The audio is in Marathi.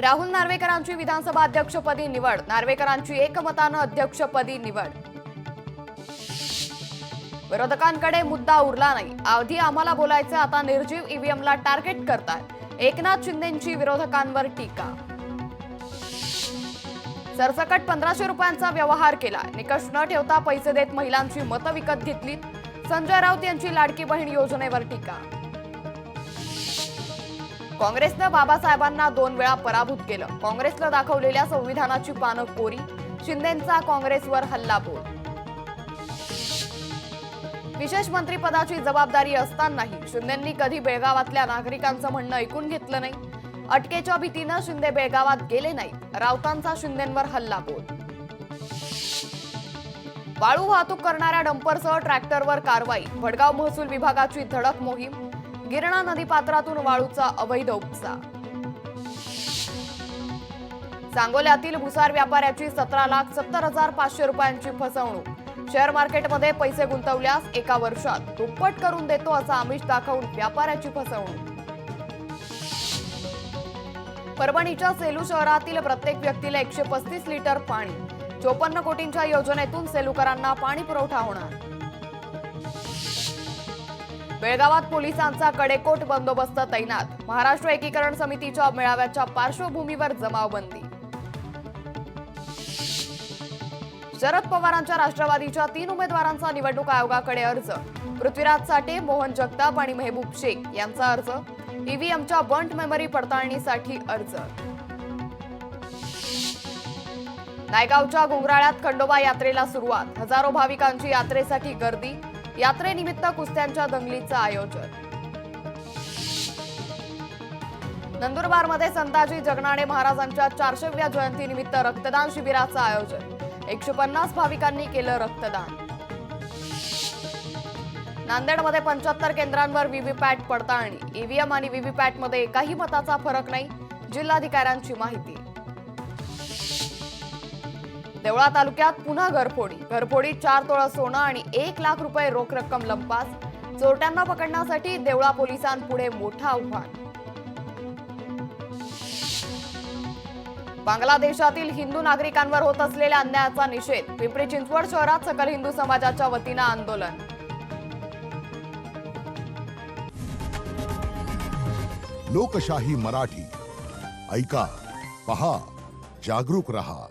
राहुल नार्वेकरांची विधानसभा अध्यक्षपदी निवड, नार्वेकरांची एकमतानं अध्यक्षपदी निवड। विरोधकांकडे मुद्दा उरला नाही, आधी आम्हाला बोलायचं, आता निर्जीव ईव्हीएमला टार्गेट करतायत, एकनाथ शिंदेंची विरोधकांवर टीका। सरसकट 1500 रुपयांचा व्यवहार केला, निकष न ठेवता पैसे देत महिलांची मतं विकत घेतली, संजय राऊत यांची लाडकी बहीण योजनेवर टीका। काँग्रेसनं बाबासाहेबांना 2 वेळा पराभूत केलं, काँग्रेसला दाखवलेल्या संविधानाची पानं कोरी, शिंदेंचा काँग्रेसवर हल्लाबोल। विशेष मंत्रिपदाची जबाबदारी असतानाही शिंदेंनी कधी बेळगावातल्या नागरिकांचं म्हणणं ऐकून घेतलं नाही, अटकेच्या भीतीनं शिंदे बेळगावात गेले नाहीत, राऊतांचा शिंदेंवर हल्लाबोल। वाळू वाहतूक करणाऱ्या डंपरसह ट्रॅक्टरवर कारवाई, भडगाव महसूल विभागाची धडक मोहीम, गिरणा नदीपात्रातून वाळूचा अवैध उपसा। सांगोल्यातील भुसार व्यापाऱ्याची 17,70,500 रुपयांची फसवणूक, शेअर मार्केटमध्ये पैसे गुंतवल्यास 1 वर्षात दुप्पट करून देतो असा आमिष दाखवून व्यापाऱ्याची फसवणूक। परभणीच्या सेलू शहरातील प्रत्येक व्यक्तीला 135 लिटर पाणी, 54 कोटींच्या योजनेतून सेलूकरांना पाणी पुरवठा होणार। बेळगावात पोलिसांचा कडेकोट बंदोबस्त तैनात, महाराष्ट्र एकीकरण समितीच्या मेळाव्याच्या पार्श्वभूमीवर जमावबंदी। शरद पवारांच्या राष्ट्रवादीच्या 3 उमेदवारांचा निवडणूक आयोगाकडे अर्ज, पृथ्वीराज साठे, मोहन जगताप आणि मेहबूब शेख यांचा अर्ज, ईव्हीएमच्या बंट मेमरी पडताळणीसाठी अर्ज। नायगावच्या गुंगराळ्यात खंडोबा यात्रेला सुरुवात, हजारो भाविकांची यात्रेसाठी गर्दी, यात्रेनिमित्त कुस्त्यांच्या दंगलीचं आयोजन। नंदुरबारमध्ये संताजी जगनाडे महाराजांच्या 400व्या जयंतीनिमित्त रक्तदान शिबिराचं आयोजन, 150 भाविकांनी केलं रक्तदान। नांदेडमध्ये 75 केंद्रांवर व्हीव्हीपॅट पडताळणी, ईव्हीएम आणि व्हीव्हीपॅटमध्ये एकाही मताचा फरक नाही, जिल्हाधिकाऱ्यांची माहिती। देवळा तालुक्यात पुन्हा घरफोडीत 4 तोळा सोनं आणि 1 लाख रुपये रोख रक्कम लंपास, चोरट्यांना पकडण्यासाठी देवळा पोलिसांपुढे मोठं आव्हान। बांगलादेशातील हिंदू नागरिकांवर होत असलेल्या अन्यायाचा निषेध, पिंपरी चिंचवड शहरात सकल हिंदू समाजाच्या वतीनं आंदोलन। लोकशाही मराठी ऐका, पहा, जागरूक रहा।